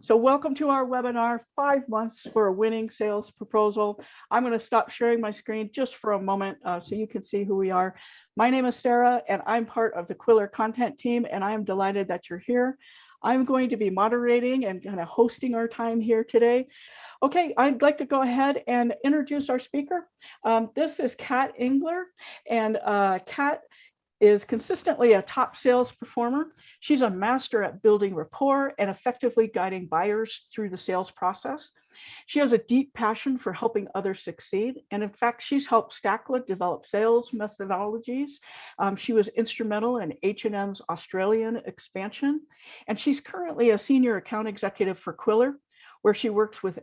So welcome to our webinar, 5 months for a winning sales proposal. I'm going to stop sharing my screen just for a moment so you can see who we are. My name is Sarah and I'm part of the Qwilr content team, and I am delighted that you're here. I'm going to be moderating and kind of hosting our time here today. Okay, I'd like to go ahead and introduce our speaker. This is Kat Engler, and Kat is consistently a top sales performer. She's a master at building rapport and effectively guiding buyers through the sales process. She has a deep passion for helping others succeed. And in fact, she's helped Stacklet develop sales methodologies. She was instrumental in H&M's Australian expansion. And she's currently a senior account executive for Qwilr, where she works with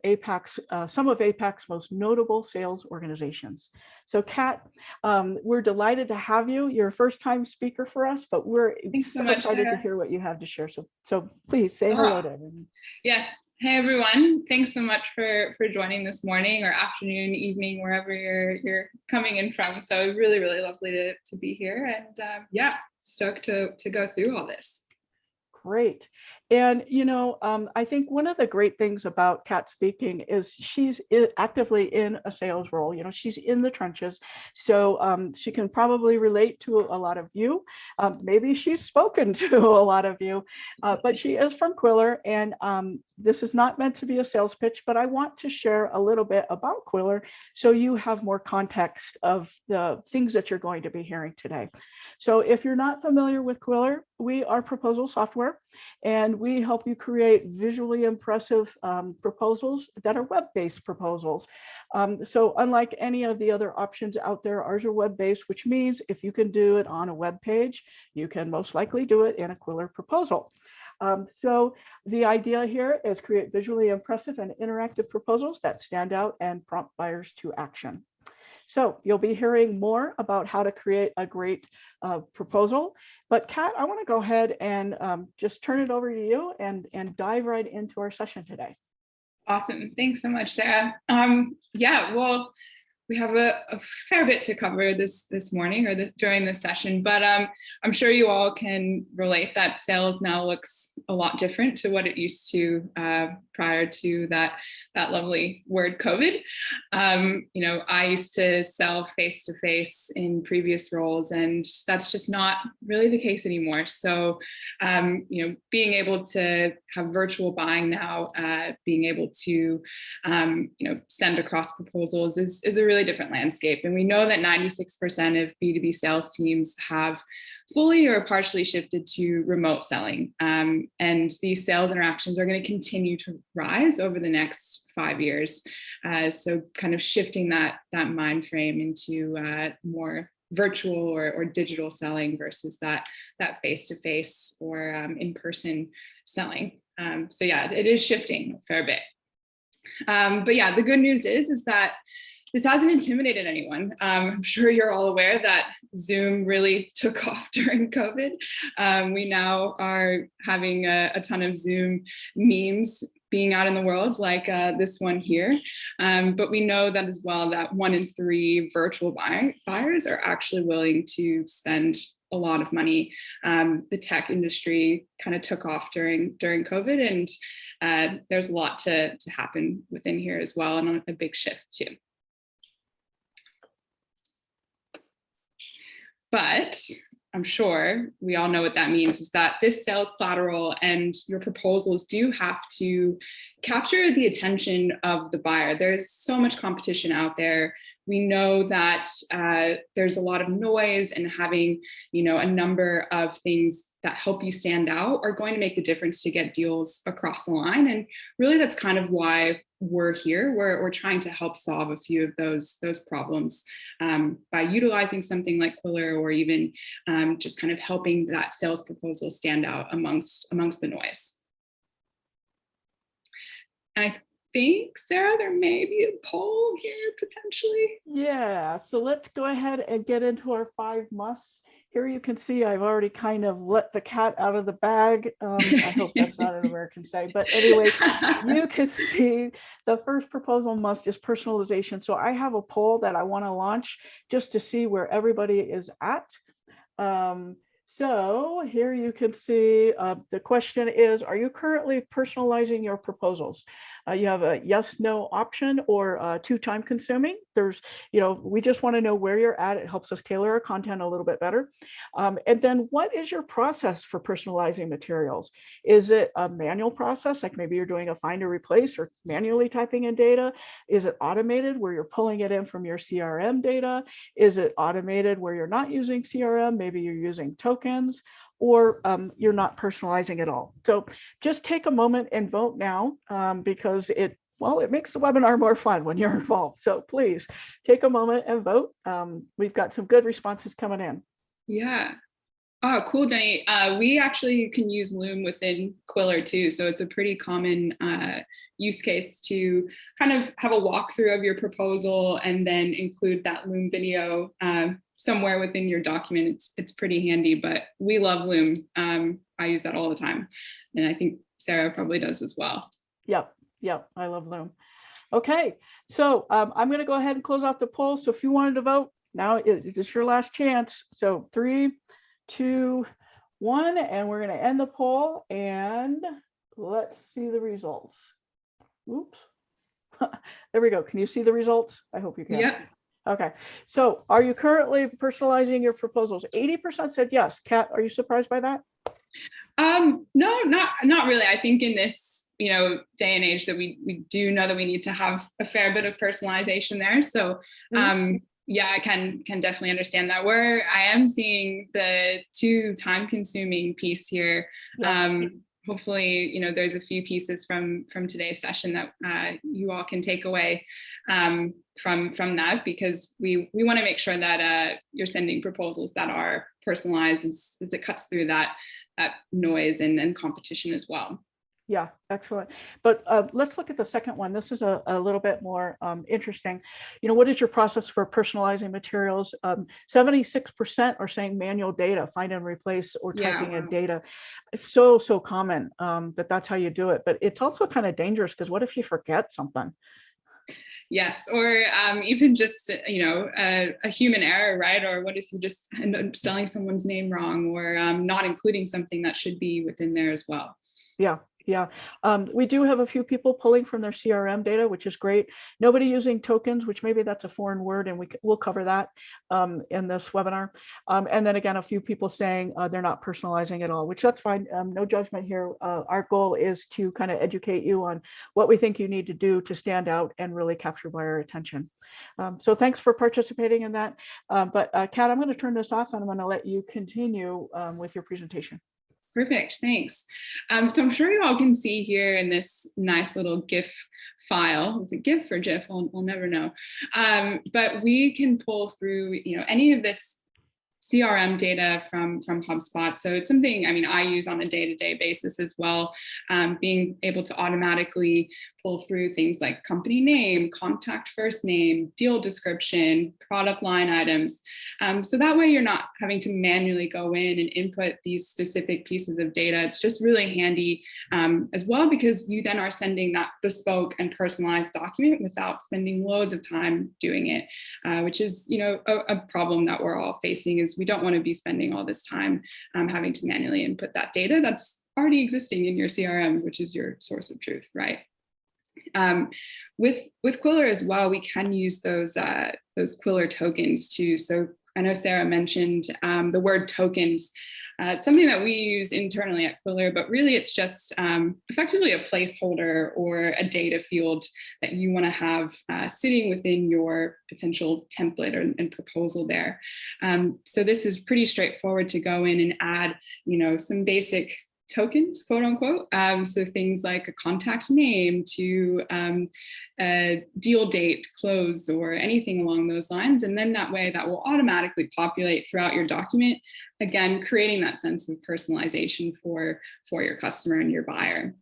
some of APAC's most notable sales organizations. So Kat, we're delighted to have you. You're a first-time speaker for us, but we're so excited to hear what you have to share. So please say hello to everyone. Yes. Hey, everyone. Thanks so much for joining this morning or afternoon, evening, wherever you're coming in from. So really, really lovely to be here. And yeah, stoked to go through all this. Great. And, I think one of the great things about Kat speaking is she's actively in a sales role. She's in the trenches. So she can probably relate to a lot of you. Maybe she's spoken to a lot of you, but she is from Qwilr. And this is not meant to be a sales pitch, but I want to share a little bit about Qwilr so you have more context of the things that you're going to be hearing today. So if you're not familiar with Qwilr, we are proposal software, and we help you create visually impressive proposals that are web-based proposals. So unlike any of the other options out there, ours are web-based, which means if you can do it on a web page, you can most likely do it in a Qwilr proposal. So the idea here is create visually impressive and interactive proposals that stand out and prompt buyers to action. So you'll be hearing more about how to create a great proposal. But Kat, I want to go ahead and just turn it over to you and dive right into our session today. Awesome. Thanks so much, Sarah. Yeah, well, we have a fair bit to cover this morning or during this session, but I'm sure you all can relate that sales now looks a lot different to what it used to prior to that lovely word COVID. I used to sell face-to-face in previous roles, and that's just not really the case anymore. So, being able to have virtual buying now, being able to, send across proposals is a really different landscape. And we know that 96% of B2B sales teams have fully or partially shifted to remote selling. And these sales interactions are going to continue to rise over the next 5 years. So kind of shifting that mind frame into more virtual or digital selling versus that face-to-face or in-person selling. So yeah, it is shifting a fair bit. But yeah, the good news is that this hasn't intimidated anyone. I'm sure you're all aware that Zoom really took off during COVID. We now are having a ton of Zoom memes being out in the world, like this one here. But we know that as well that 1 in 3 virtual buyers are actually willing to spend a lot of money. The tech industry kind of took off during COVID, and there's a lot to happen within here as well, and a big shift too. But I'm sure we all know what that means, is that this sales collateral and your proposals do have to capture the attention of the buyer. There's so much competition out there. We know that there's a lot of noise, and having, a number of things that help you stand out are going to make the difference to get deals across the line. And really, that's kind of why we're here. We're trying to help solve a few of those problems by utilizing something like Qwilr, or even just kind of helping that sales proposal stand out amongst the noise. And I think, Sarah, there may be a poll here potentially. Yeah, so let's go ahead and get into our 5 musts. Here you can see I've already kind of let the cat out of the bag. I hope that's not an American say, but anyway, you can see the first proposal must is personalization. So I have a poll that I want to launch just to see where everybody is at. So here you can see the question is, are you currently personalizing your proposals? You have a yes, no option or too time consuming. There's, we just want to know where you're at. It helps us tailor our content a little bit better. And then what is your process for personalizing materials? Is it a manual process? Like maybe you're doing a find or replace or manually typing in data? Is it automated where you're pulling it in from your CRM data? Is it automated where you're not using CRM? Maybe you're using tokens, or you're not personalizing at all. So just take a moment and vote now because it makes the webinar more fun when you're involved. So please take a moment and vote. We've got some good responses coming in. Yeah. Oh, cool, Denny. We actually can use Loom within Qwilr too. So it's a pretty common use case to kind of have a walkthrough of your proposal and then include that Loom video somewhere within your document. It's pretty handy, but we love Loom. I use that all the time. And I think Sarah probably does as well. Yep, I love Loom. Okay, so I'm going to go ahead and close off the poll. So if you wanted to vote, now it's your last chance. So 3, 2, 1, and we're going to end the poll and let's see the results. Oops. There we go. Can you see the results? I hope you can. Yep. Okay. So are you currently personalizing your proposals? 80% said yes. Kat, are you surprised by that? No, not really. I think in this, day and age that we do know that we need to have a fair bit of personalization there. So yeah, I can definitely understand that. Where I am seeing the too time consuming piece here. Yeah. Hopefully, there's a few pieces from today's session that you all can take away from that, because we want to make sure that you're sending proposals that are personalized as it cuts through that noise and competition as well. Yeah, excellent. But let's look at the second one. This is a little bit more interesting. What is your process for personalizing materials? 76% are saying manual data, find and replace, or typing in data. It's so common that's how you do it. But it's also kind of dangerous because what if you forget something? Yes, or even just, a human error, right? Or what if you just end up spelling someone's name wrong, or not including something that should be within there as well? Yeah. We do have a few people pulling from their CRM data, which is great. Nobody using tokens, which maybe that's a foreign word, and we'll cover that in this webinar. And then again, a few people saying they're not personalizing at all, which that's fine. No judgment here. Our goal is to kind of educate you on what we think you need to do to stand out and really capture buyer attention. So thanks for participating in that. But Kat, I'm going to turn this off and I'm going to let you continue with your presentation. Perfect, thanks. So I'm sure you all can see here in this nice little GIF file. Is it GIF or GIF? We'll never know. But we can pull through, any of this CRM data from HubSpot. So it's something, I use on a day-to-day basis as well, being able to automatically pull through things like company name, contact first name, deal description, product line items. So that way you're not having to manually go in and input these specific pieces of data. It's just really handy as well, because you then are sending that bespoke and personalized document without spending loads of time doing it, which is, a problem that we're all facing, is we don't want to be spending all this time having to manually input that data that's already existing in your CRM, which is your source of truth, right? With Qwilr as well, we can use those Qwilr tokens too. So I know Sarah mentioned the word tokens. It's something that we use internally at Qwilr, but really it's just effectively a placeholder or a data field that you want to have sitting within your potential template and proposal there. So this is pretty straightforward to go in and add, some basic tokens, quote unquote. So things like a contact name to a deal date, close, or anything along those lines. And then that way that will automatically populate throughout your document, again, creating that sense of personalization for your customer and your buyer.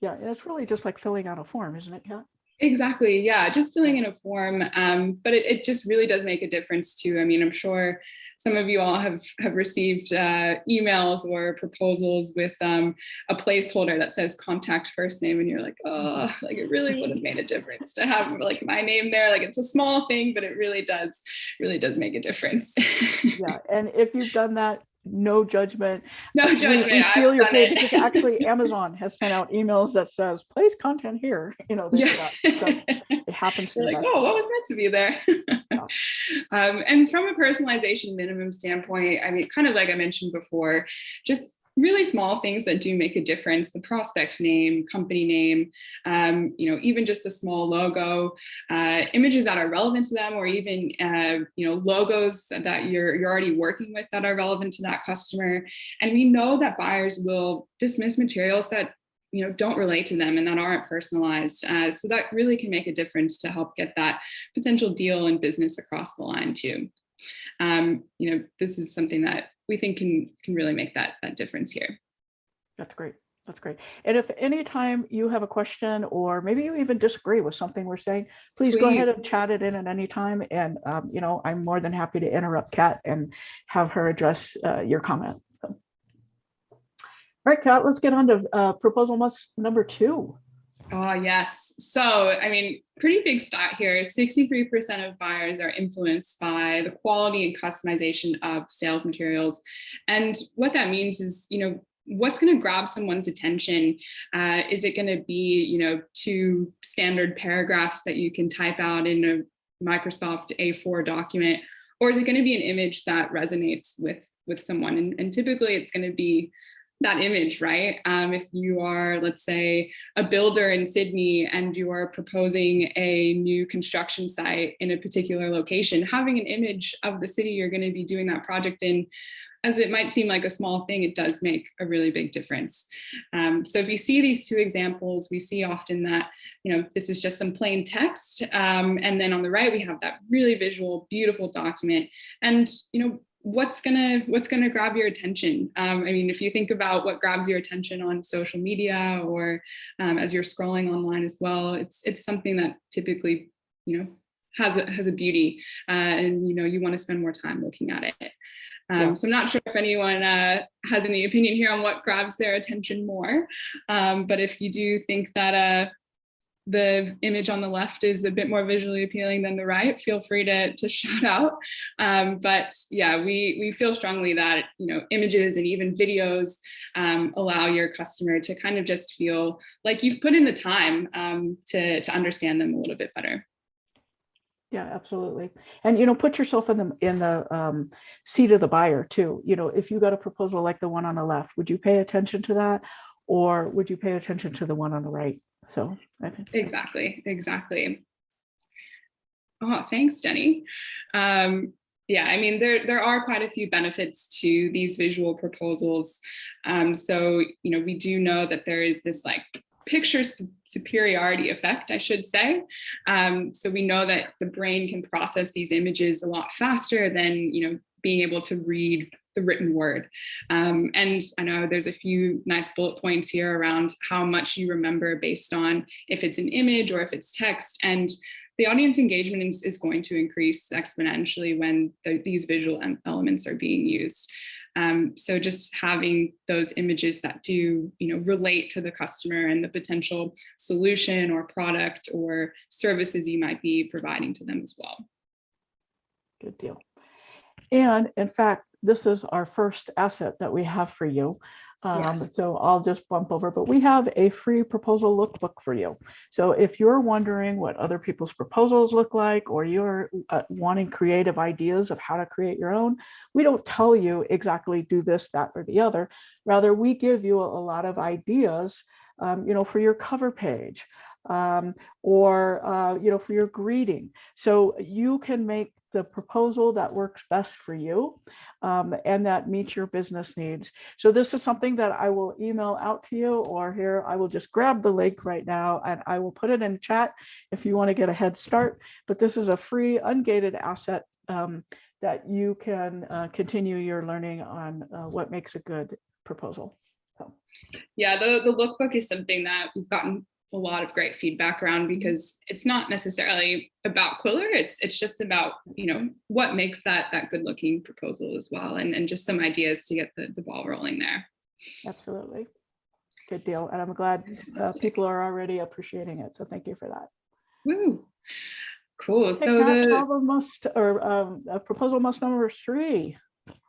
Yeah, it's really just like filling out a form, isn't it, Kat? Exactly. Yeah. Just filling in a form. But it just really does make a difference too. I mean, I'm sure some of you all have received emails or proposals with a placeholder that says contact first name. And you're like, oh, like it really would have made a difference to have like my name there. Like it's a small thing, but it really does make a difference. Yeah, and if you've done that, no judgment. No We judgment. feel I've your done pain because it. actually Amazon has sent out emails that says place content here, things Yeah. like that. So it happens to You're the like, best oh, of what us. was meant to be there? Yeah. And from a personalization minimum standpoint, I mean, kind of like I mentioned before, just really small things that do make a difference. The prospect name, company name, even just a small logo, images that are relevant to them, or even logos that you're already working with that are relevant to that customer. And we know that buyers will dismiss materials that don't relate to them and that aren't personalized. So that really can make a difference to help get that potential deal and business across the line too. This is something that we think can really make that difference here. That's great. That's great. And if anytime you have a question or maybe you even disagree with something we're saying, please go ahead and Please. chat it in at any time. And, I'm more than happy to interrupt Kat and have her address your comment. So. All right, Kat, let's get on to proposal number 2. Oh, yes. So, I mean, pretty big stat here. 63% of buyers are influenced by the quality and customization of sales materials. And what that means is, what's going to grab someone's attention? Is it going to be, 2 standard paragraphs that you can type out in a Microsoft A4 document? Or is it going to be an image that resonates with someone? And typically it's going to be that image, right? If you are, let's say, a builder in Sydney and you are proposing a new construction site in a particular location, having an image of the city you're going to be doing that project in, as it might seem like a small thing, it does make a really big difference. So if you see these 2 examples, we see often that, this is just some plain text. And then on the right, we have that really visual, beautiful document. And, what's gonna grab your attention? I mean, if you think about what grabs your attention on social media or as you're scrolling online as well, it's something that typically, has a beauty, and you want to spend more time looking at it. So I'm not sure if anyone has any opinion here on what grabs their attention more, but if you do think that the image on the left is a bit more visually appealing than the right, feel free to shout out. But yeah, we feel strongly that, images and even videos allow your customer to kind of just feel like you've put in the time to understand them a little bit better. Yeah, absolutely. And, put yourself in the seat of the buyer too. If you got a proposal like the one on the left, would you pay attention to that? Or would you pay attention to the one on the right? So I think exactly. Oh, thanks, Jenny. Yeah, I mean, there are quite a few benefits to these visual proposals. So, we do know that there is this like picture superiority effect, I should say. So we know that the brain can process these images a lot faster than, being able to read the written word. And I know there's a few nice bullet points here around how much you remember based on if it's an image or if it's text. And the audience engagement is going to increase exponentially when these visual elements are being used. So just having those images that do, relate to the customer and the potential solution or product or services you might be providing to them as well. Good deal. And in fact, this is our first asset that we have for you. Yes. So I'll just bump over, but we have a free proposal lookbook for you. So if you're wondering what other people's proposals look like, or you're wanting creative ideas of how to create your own, we don't tell you exactly do this, that, or the other. Rather, we give you a lot of ideas, for your cover page. Or for your greeting. So you can make the proposal that works best for you and that meets your business needs. So this is something that I will email out to you, or here I will just grab the link right now and I will put it in chat if you want to get a head start. But this is a free ungated asset that you can continue your learning on what makes a good proposal. So. Yeah, the lookbook is something that we've gotten a lot of great feedback around, because it's not necessarily about Qwilr. It's just about, what makes that good looking proposal as well, and just some ideas to get the ball rolling there. Absolutely. Good deal. And I'm glad people are already appreciating it. So thank you for that. Woo. Cool. Okay, So proposal must number 3.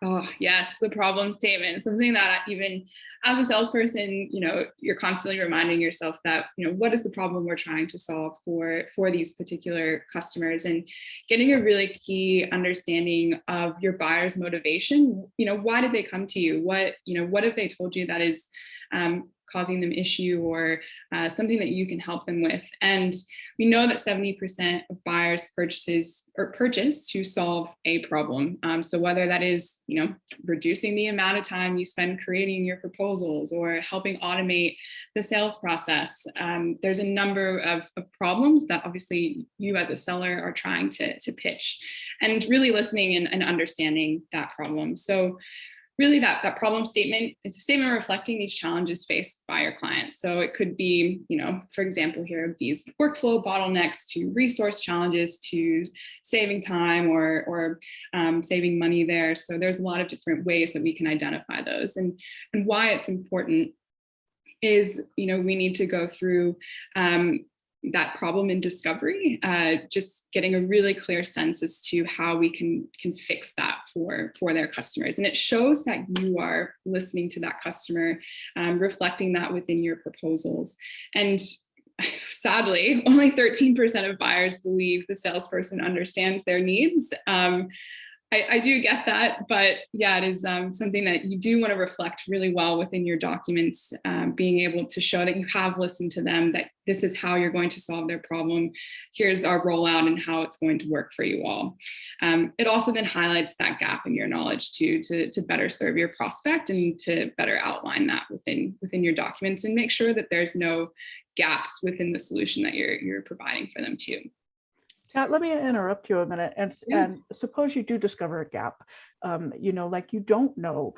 Oh, yes, the problem statement, something that even as a salesperson, you're constantly reminding yourself that, what is the problem we're trying to solve for these particular customers, and getting a really key understanding of your buyer's motivation. Why did they come to you? What have they told you that is causing them issue, or something that you can help them with? And we know that 70% of buyers purchase to solve a problem. So whether that is, reducing the amount of time you spend creating your proposals, or helping automate the sales process, there's a number of problems that obviously you as a seller are trying to pitch, and really listening and understanding that problem. So really that problem statement, it's a statement reflecting these challenges faced by your clients. So it could be, for example, here, these workflow bottlenecks, to resource challenges, to saving time or saving money there. So there's a lot of different ways that we can identify those. And why it's important is, we need to go through that problem in discovery, just getting a really clear sense as to how we can fix that for their customers. And it shows that you are listening to that customer, reflecting that within your proposals. And sadly, only 13% of buyers believe the salesperson understands their needs. I do get that, but yeah, it is something that you do want to reflect really well within your documents, being able to show that you have listened to them, that this is how you're going to solve their problem. Here's our rollout and how it's going to work for you all. It also then highlights that gap in your knowledge to better serve your prospect, and to better outline that within your documents, and make sure that there's no gaps within the solution that you're providing for them too. Kat, let me interrupt you a minute, and suppose you do discover a gap, like you don't know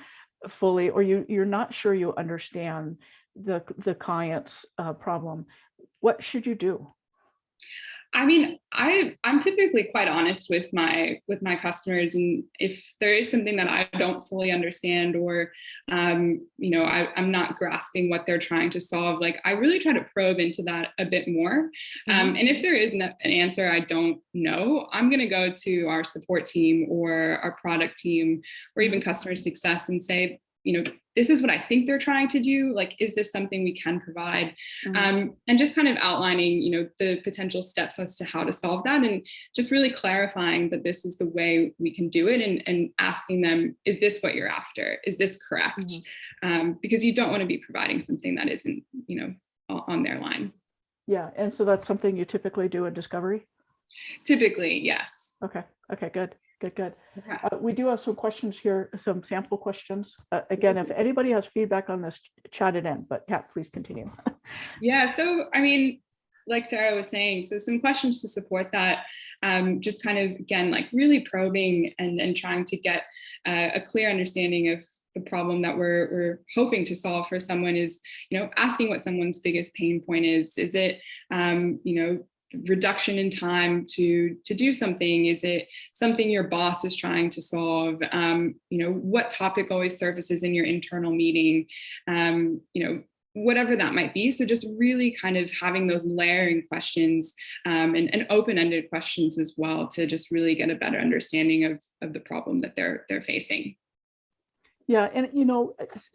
fully, or you're not sure you understand the client's problem. What should you do? I mean, I'm typically quite honest with my customers, and if there is something that I don't fully understand, or I'm not grasping what they're trying to solve, like I really try to probe into that a bit more. And if there is an answer I don't know, I'm going to go to our support team or our product team, or even customer success, and say, this is what I think they're trying to do. Like, is this something we can provide? And just kind of outlining, the potential steps as to how to solve that, and just really clarifying that this is the way we can do it, and asking them, is this what you're after? Is this correct? Because you don't want to be providing something that isn't, on their line. Yeah, and so that's something you typically do in discovery? Typically, yes. Okay, good. Yeah. We do have some questions here, some sample questions. Again, if anybody has feedback on this, chat it in, but Kat, please continue. Yeah, so I mean, like Sarah was saying, so some questions to support that, just kind of, again, like really probing and trying to get a clear understanding of the problem that we're hoping to solve for someone. Is, asking what someone's biggest pain point is. Is it, reduction in time to do something? Is it something your boss is trying to solve? What topic always surfaces in your internal meeting? Whatever that might be. So just really kind of having those layering questions, and open-ended questions as well, to just really get a better understanding of the problem that they're facing. Yeah, and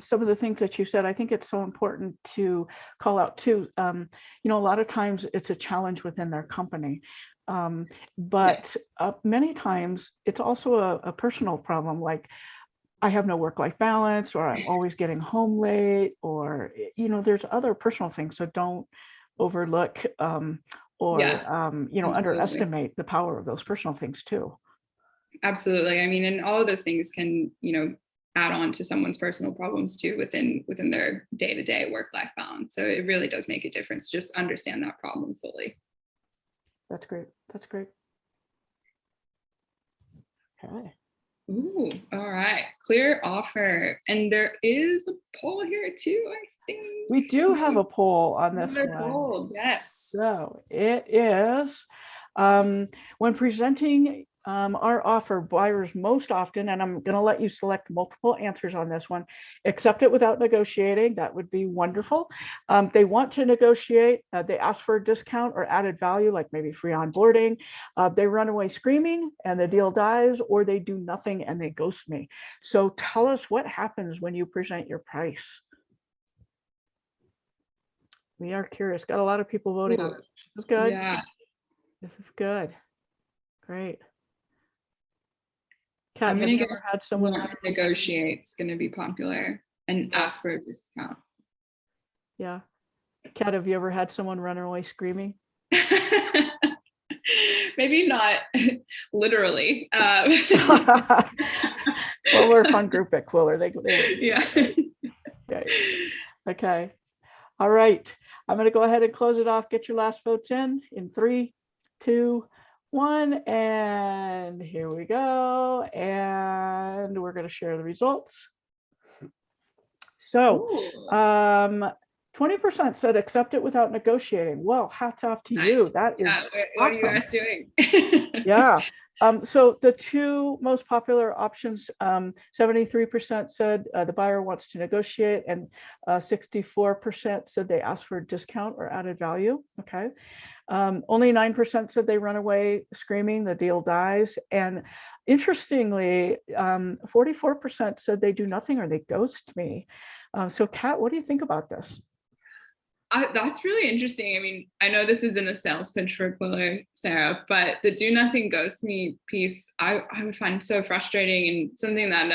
some of the things that you said, I think it's so important to call out too. A lot of times it's a challenge within their company, but many times it's also a personal problem, like I have no work-life balance, or I'm always getting home late, or there's other personal things. So don't overlook underestimate the power of those personal things too. Absolutely. I mean, and all of those things can, add on to someone's personal problems too, within their day-to-day work-life balance. So it really does make a difference. Just understand that problem fully. That's great. Okay. Ooh, all right. Clear offer. And there is a poll here too, I think. We do have a poll on this Another one. poll, yes. So it is, when presenting our offer, buyers most often, and I'm going to let you select multiple answers on this one, accept it without negotiating. That would be wonderful. They want to negotiate. They ask for a discount or added value, like maybe free onboarding. They run away screaming and the deal dies, or they do nothing and they ghost me. So tell us what happens when you present your price. We are curious. Got a lot of people voting on Ooh, this. This is good. yeah. This is good. Great. Kat, I'm have gonna you guess ever had someone? want to negotiate is gonna be popular and ask for a discount. Yeah. Kat, have you ever had someone run away screaming? Maybe not literally. Well, we're a fun group at Qwilr. They Yeah. okay. Okay. All right. I'm going to go ahead and close it off. Get your last votes in 3, 2, 1. And here we go. And we're going to share the results. So, Ooh. 20% said accept it without negotiating. Well, hats off to you. Nice. That is Yeah. What are you awesome. guys doing? Yeah. So the two most popular options, 73% said the buyer wants to negotiate, and 64% said they ask for a discount or added value. Okay. Only 9% said they run away screaming, the deal dies. And interestingly, 44% said they do nothing or they ghost me. So Kat, what do you think about this? That's really interesting. I mean, I know this isn't a sales pitch for Qwilr, Sarah, but the do nothing ghost me piece, I would find so frustrating, and something that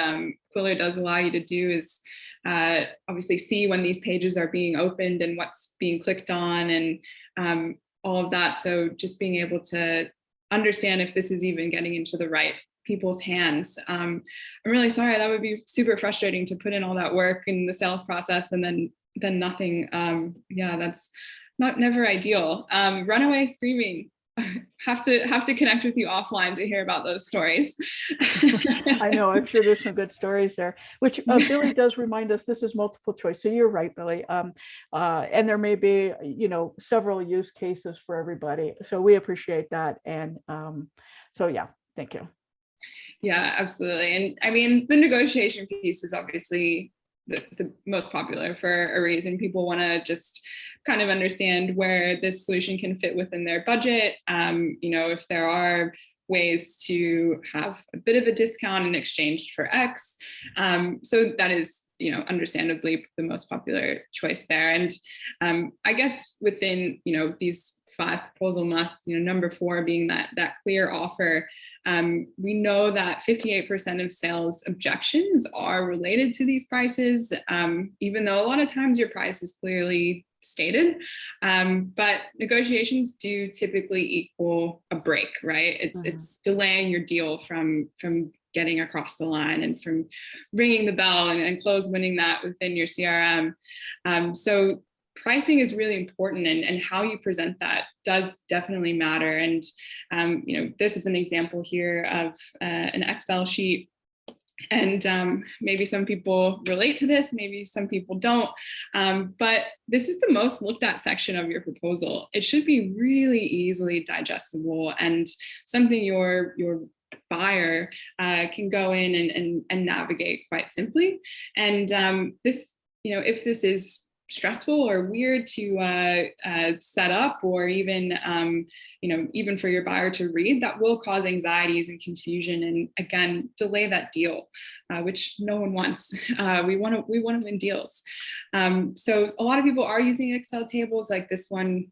Qwilr does allow you to do is obviously see when these pages are being opened and what's being clicked on, and all of that. So just being able to understand if this is even getting into the right people's hands. I'm really sorry. That would be super frustrating to put in all that work in the sales process and then nothing. Yeah, that's never ideal. Runaway screaming. Have to connect with you offline to hear about those stories. I know, I'm sure there's some good stories there, which Billy does remind us this is multiple choice. So you're right, Billy. And there may be, several use cases for everybody. So we appreciate that. And so, yeah, thank you. Yeah, absolutely. And I mean, the negotiation piece is obviously the most popular for a reason. People want to just kind of understand where this solution can fit within their budget. If there are ways to have a bit of a discount in exchange for X. So that is, understandably the most popular choice there. And I guess within, these 5 proposal musts, number 4 being that clear offer. We know that 58% of sales objections are related to these prices, even though a lot of times your price is clearly stated. But negotiations do typically equal a break, right? It's delaying your deal from getting across the line and from ringing the bell and close winning that within your CRM. So pricing is really important, and how you present that does definitely matter. And this is an example here of an Excel sheet, and maybe some people relate to this, maybe some people don't, but this is the most looked at section of your proposal. It should be really easily digestible and something your buyer can go in and navigate quite simply. And this, if this is stressful or weird to set up, or even even for your buyer to read, that will cause anxieties and confusion, and again delay that deal, which no one wants. We want to win deals. So a lot of people are using Excel tables like this one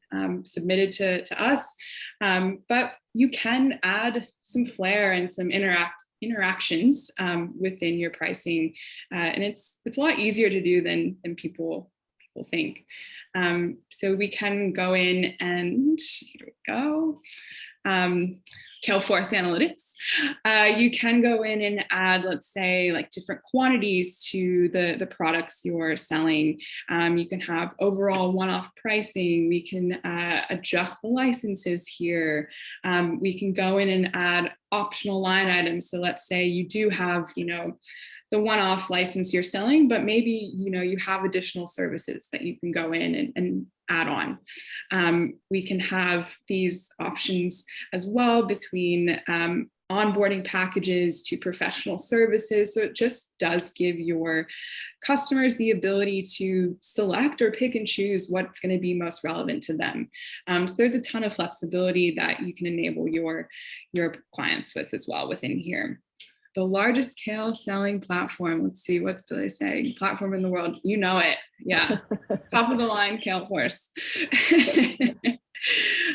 submitted to us, but you can add some flair and some interactions within your pricing, and it's a lot easier to do than people think. So we can go in and here we go. Salesforce Analytics. You can go in and add, let's say, like different quantities to the products you're selling. You can have overall one-off pricing. We can adjust the licenses here. We can go in and add optional line items. So let's say you do have, the one-off license you're selling, but maybe, you have additional services that you can go in and add on. We can have these options as well between onboarding packages to professional services. So it just does give your customers the ability to select or pick and choose what's going to be most relevant to them. So there's a ton of flexibility that you can enable your clients with as well within here. The largest scale selling platform. Let's see, what's Billy saying? Platform in the world. You know it. Yeah. Top of the line, Salesforce.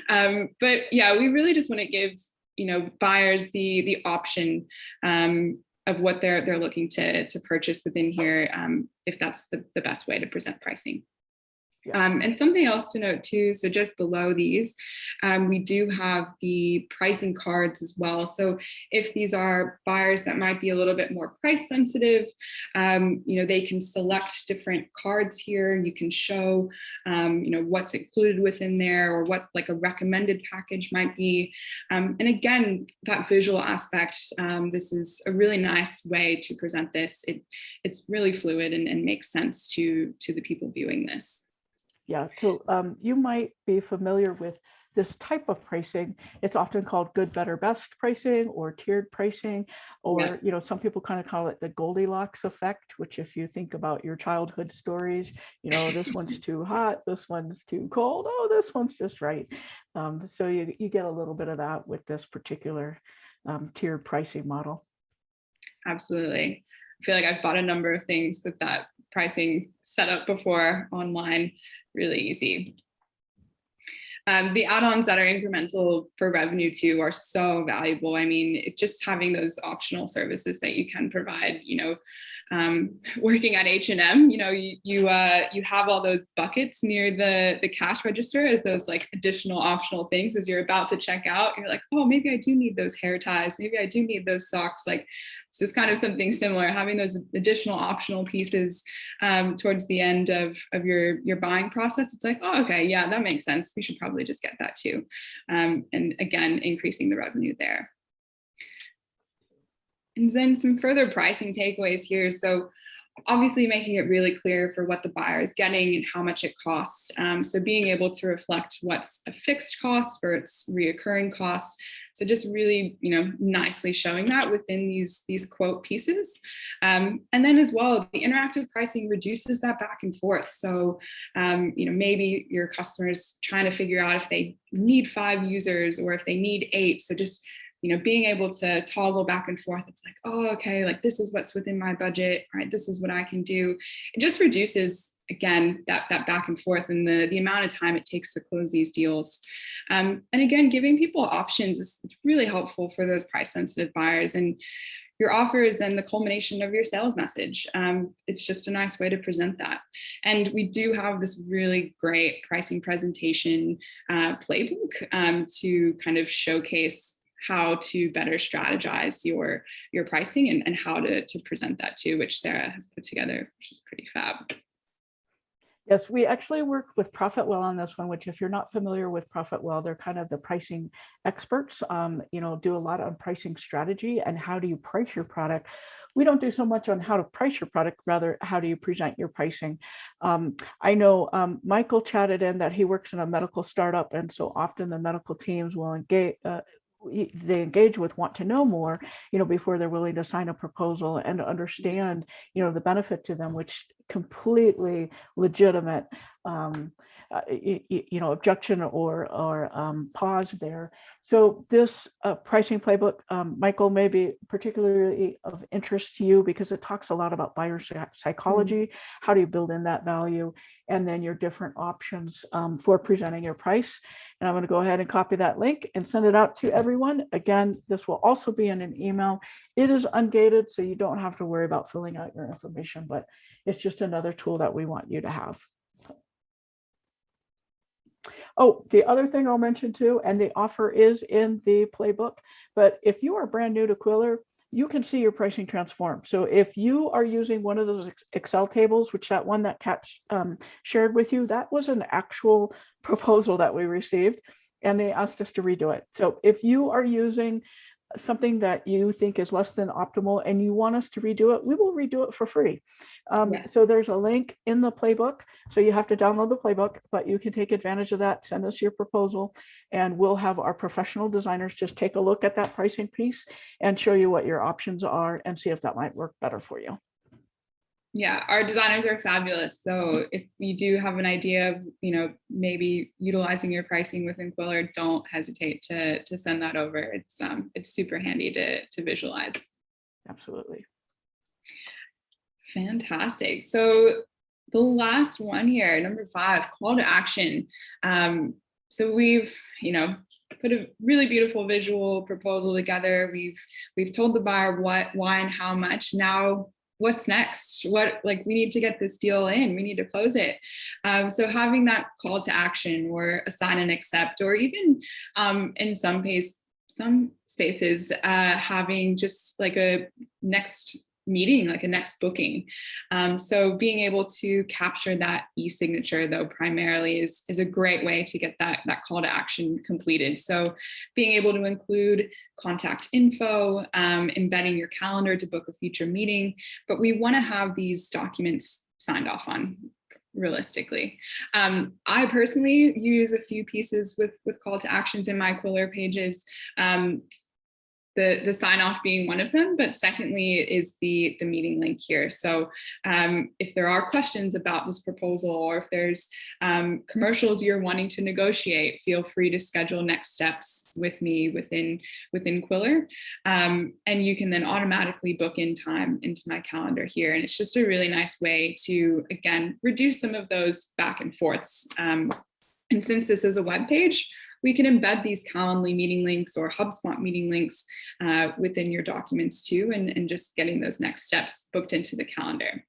But yeah, we really just want to give, buyers the option of what they're looking to purchase within here, if that's the best way to present pricing. And something else to note too, so just below these, we do have the pricing cards as well. So if these are buyers that might be a little bit more price sensitive, they can select different cards here. You can show, what's included within there or what like a recommended package might be. And again, that visual aspect, this is a really nice way to present this. It's really fluid and makes sense to the people viewing this. Yeah, so you might be familiar with this type of pricing. It's often called good, better, best pricing or tiered pricing, or some people kind of call it the Goldilocks effect, which if you think about your childhood stories, this one's too hot, this one's too cold, oh, this one's just right. So you get a little bit of that with this particular tiered pricing model. Absolutely. I feel like I've bought a number of things with that pricing set up before online. Really easy. The add-ons that are incremental for revenue too are so valuable. I mean, just having those optional services that you can provide, working at H&M, you have all those buckets near the cash register as those like additional optional things as you're about to check out. You're like, oh, maybe I do need those hair ties. Maybe I do need those socks. Like this is kind of something similar, having those additional optional pieces towards the end of your buying process. It's like, oh, okay, yeah, that makes sense. We should probably just get that too. And again, increasing the revenue there. And then some further pricing takeaways here. So obviously making it really clear for what the buyer is getting and how much it costs. So being able to reflect what's a fixed cost versus reoccurring costs. So just really, nicely showing that within these quote pieces. And then as well, the interactive pricing reduces that back and forth. So, maybe your customer's trying to figure out if they need 5 users or if they need 8. So just being able to toggle back and forth, it's like, oh, okay, like this is what's within my budget, right? This is what I can do. It just reduces, again, that back and forth and the amount of time it takes to close these deals. And again, giving people options is really helpful for those price sensitive buyers. And your offer is then the culmination of your sales message. It's just a nice way to present that. And we do have this really great pricing presentation playbook to kind of showcase how to better strategize your pricing and how to present that too, which Sarah has put together, which is pretty fab. Yes, we actually work with Profitwell on this one, which if you're not familiar with Profitwell, they're kind of the pricing experts, do a lot on pricing strategy and how do you price your product. We don't do so much on how to price your product, rather, how do you present your pricing? I know Michael chatted in that he works in a medical startup, and so often the medical teams will engage with want to know more, before they're willing to sign a proposal and understand, the benefit to them, which completely legitimate, objection or pause there. So this pricing playbook, Michael, may be particularly of interest to you because it talks a lot about buyer psychology. How do you build in that value? And then your different options for presenting your price. And I'm going to go ahead and copy that link and send it out to everyone. Again, this will also be in an email. It is ungated, so you don't have to worry about filling out your information, but it's just another tool that we want you to have. Oh, the other thing I'll mention too, and the offer is in the playbook, but if you are brand new to Qwilr, you can see your pricing transform. So if you are using one of those Excel tables, which that one that Kat shared with you, that was an actual proposal that we received, and they asked us to redo it. So if you are using something that you think is less than optimal and you want us to redo it, we will redo it for free. Yes. So there's a link in the playbook. So you have to download the playbook, but you can take advantage of that, send us your proposal, and we'll have our professional designers just take a look at that pricing piece and show you what your options are and see if that might work better for you. Yeah, our designers are fabulous. So if you do have an idea of, maybe utilizing your pricing within Qwilr, don't hesitate to send that over. It's super handy to visualize. Absolutely. Fantastic. So the last one here, number 5, call to action. So we've, put a really beautiful visual proposal together. We've told the buyer what, why, and how much. Now, what's next? We need to get this deal in. We need to close it. So having that call to action or a sign and accept, or even in some spaces, having just like a next meeting, like a next booking. So being able to capture that e-signature, though, primarily is a great way to get that call to action completed. So being able to include contact info, embedding your calendar to book a future meeting, but we want to have these documents signed off on realistically. I personally use a few pieces with call to actions in my Qwilr pages. The sign off being one of them, but secondly is the meeting link here. So if there are questions about this proposal, or if there's commercials you're wanting to negotiate, feel free to schedule next steps with me within Qwilr, and you can then automatically book in time into my calendar here. And it's just a really nice way to, again, reduce some of those back and forths. And since this is a web page, we can embed these Calendly meeting links or HubSpot meeting links within your documents too, and just getting those next steps booked into the calendar.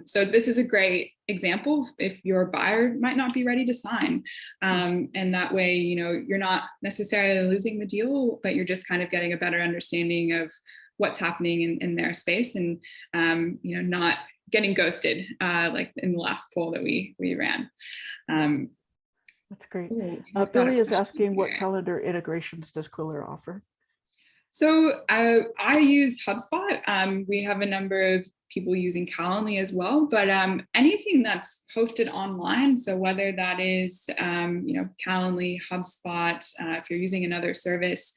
So this is a great example if your buyer might not be ready to sign. And that way, you're not necessarily losing the deal, but you're just kind of getting a better understanding of what's happening in their space, and not getting ghosted like in the last poll that we ran. That's great. Ooh, Billy is asking, what calendar integrations does Qwilr offer? So I use HubSpot. We have a number of people using Calendly as well, but anything that's hosted online. So whether that is, Calendly, HubSpot, if you're using another service,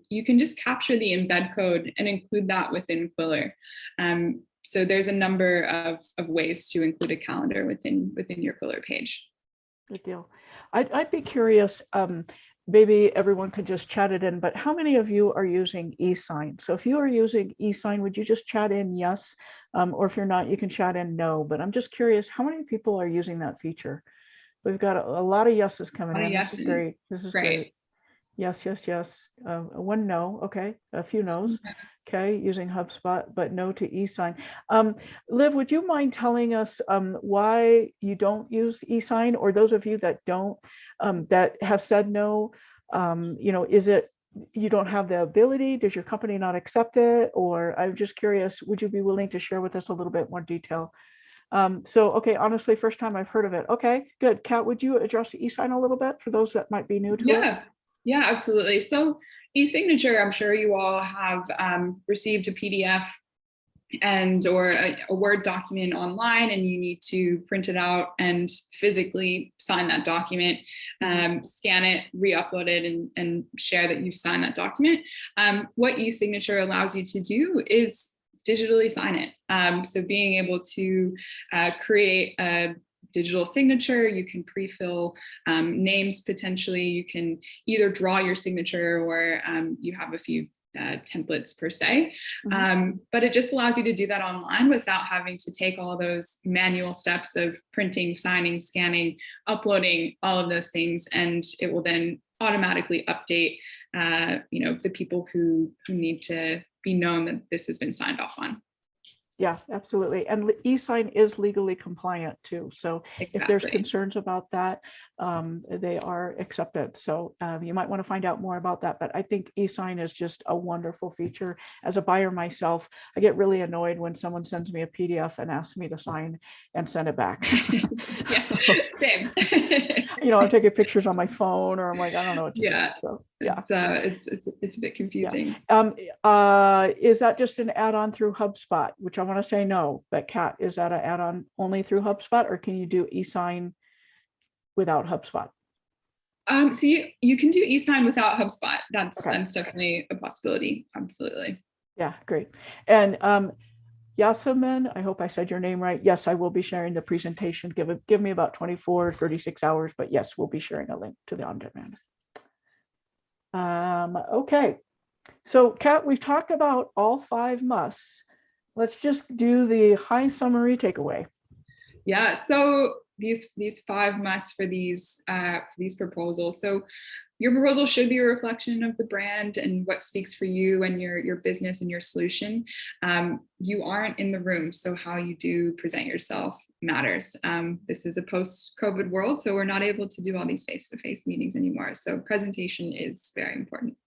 you can just capture the embed code and include that within Qwilr. So there's a number of ways to include a calendar within your Qwilr page. Good deal. I'd be curious, maybe everyone could just chat it in, but how many of you are using eSign? So if you are using eSign, would you just chat in yes? Or if you're not, you can chat in no. But I'm just curious, how many people are using that feature? We've got a lot of yeses coming in. This is great. This is great. Yes, yes, yes. One no. Okay. A few no's. Okay. Using HubSpot, but no to eSign. Liv, would you mind telling us why you don't use eSign, or those of you that don't, that have said no, is it you don't have the ability? Does your company not accept it? Or I'm just curious, would you be willing to share with us a little bit more detail? Okay, honestly, first time I've heard of it. Okay, good. Kat, would you address eSign a little bit for those that might be new to it? Yeah, absolutely. So e-signature, I'm sure you all have received a PDF or a Word document online, and you need to print it out and physically sign that document, scan it, re-upload it, and share that you've signed that document. What e-signature allows you to do is digitally sign it. So being able to create a digital signature, you can pre-fill names potentially, you can either draw your signature, or you have a few templates per se, but it just allows you to do that online without having to take all those manual steps of printing, signing, scanning, uploading, all of those things, and it will then automatically update the people who need to be known that this has been signed off on. Yeah, absolutely. And eSign is legally compliant too. So exactly. If there's concerns about that, they are accepted. So you might want to find out more about that. But I think e-sign is just a wonderful feature. As a buyer myself, I get really annoyed when someone sends me a PDF and asks me to sign and send it back. Yeah, same. I'm taking pictures on my phone, or I'm like, I don't know what to do. So yeah, it's a bit confusing. Is that just an add-on through HubSpot? Which I want to say no, but Kat, is that an add-on only through HubSpot, or can you do e-sign without HubSpot? So you can do e-sign without HubSpot. That's definitely a possibility. Absolutely. Yeah, great. And Yasemin, I hope I said your name right. Yes, I will be sharing the presentation. Give me about 24, 36 hours, but yes, we'll be sharing a link to the on-demand. Okay, so Kat, we've talked about all 5 musts. Let's just do the high summary takeaway. Yeah, so these 5 musts for these proposals. So your proposal should be a reflection of the brand and what speaks for you and your business and your solution. You aren't in the room, so how you do present yourself matters. This is a post-COVID world, so we're not able to do all these face-to-face meetings anymore. So presentation is very important.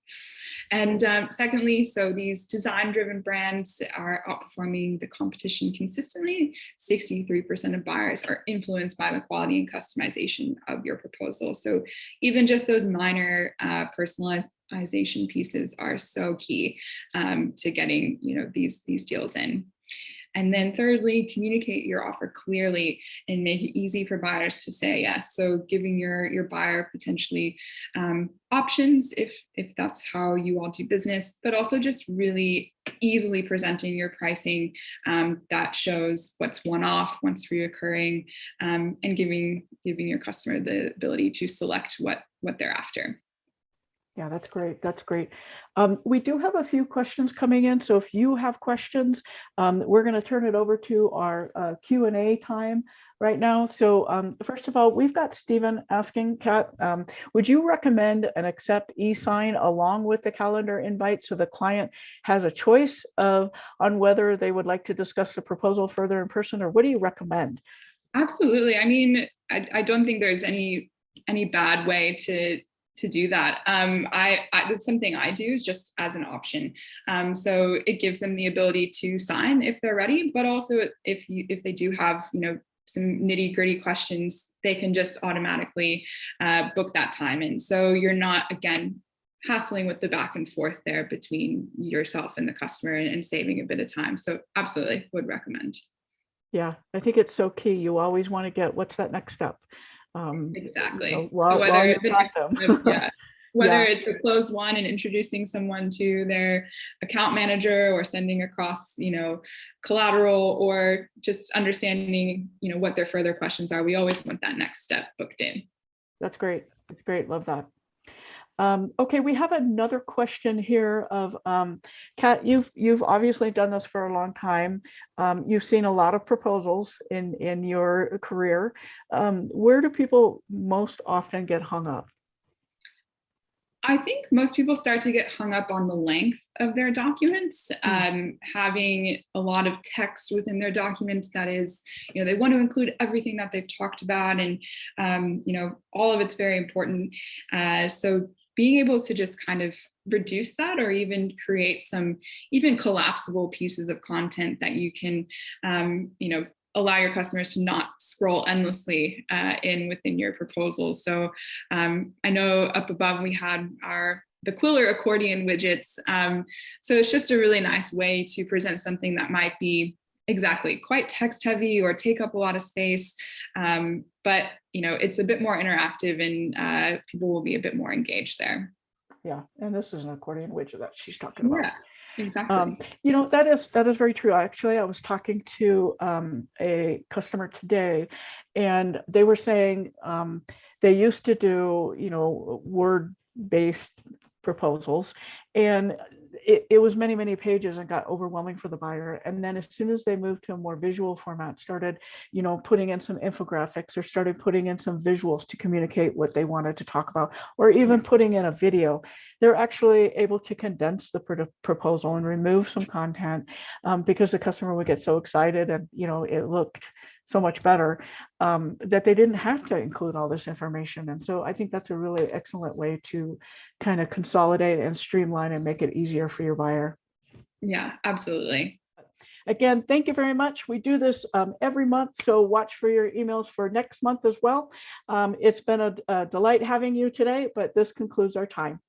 And secondly, so these design-driven brands are outperforming the competition consistently. 63% of buyers are influenced by the quality and customization of your proposal. So even just those minor personalization pieces are so key to getting these deals in. And then thirdly, communicate your offer clearly and make it easy for buyers to say yes. So giving your buyer potentially options if that's how you all do business, but also just really easily presenting your pricing that shows what's one-off, what's reoccurring, and giving your customer the ability to select what they're after. Yeah, that's great. That's great. We do have a few questions coming in. So if you have questions, we're going to turn it over to our Q&A time right now. So first of all, we've got Stephen asking, Kat, would you recommend and accept e-sign along with the calendar invite so the client has a choice on whether they would like to discuss the proposal further in person, or what do you recommend? Absolutely. I mean, I don't think there's any bad way to do that. It's something I do just as an option. So it gives them the ability to sign if they're ready, but also if they do have, some nitty gritty questions, they can just automatically book that time in. So you're not, again, hassling with the back and forth there between yourself and the customer and saving a bit of time. So absolutely would recommend. Yeah, I think it's so key. You always want to get what's that next step. Exactly. So whether it's a closed one and introducing someone to their account manager or sending across, collateral, or just understanding, what their further questions are. We always want that next step booked in. That's great. That's great. Love that. Okay, we have another question here of Kat, you've obviously done this for a long time. You've seen a lot of proposals in your career. Where do people most often get hung up? I think most people start to get hung up on the length of their documents, having a lot of text within their documents. That is, they want to include everything that they've talked about, and all of it's very important. So being able to just kind of reduce that, or even create some even collapsible pieces of content that you can, allow your customers to not scroll endlessly within your proposals. So I know up above we had the Qwilr accordion widgets. So it's just a really nice way to present something that might be quite text heavy or take up a lot of space. But it's a bit more interactive, and people will be a bit more engaged there. Yeah, and this is an accordion widget that she's talking about. Yeah. Exactly. That is very true. Actually, I was talking to a customer today, and they were saying they used to do, word-based proposals, and it was many, many pages and got overwhelming for the buyer. And then as soon as they moved to a more visual format, started, putting in some infographics, or started putting in some visuals to communicate what they wanted to talk about, or even putting in a video, they're actually able to condense the proposal and remove some content because the customer would get so excited, and, it looked so much better, that they didn't have to include all this information. And so I think that's a really excellent way to kind of consolidate and streamline and make it easier for your buyer. Yeah, absolutely. Again, thank you very much. We do this every month, so watch for your emails for next month as well. It's been a delight having you today, but this concludes our time.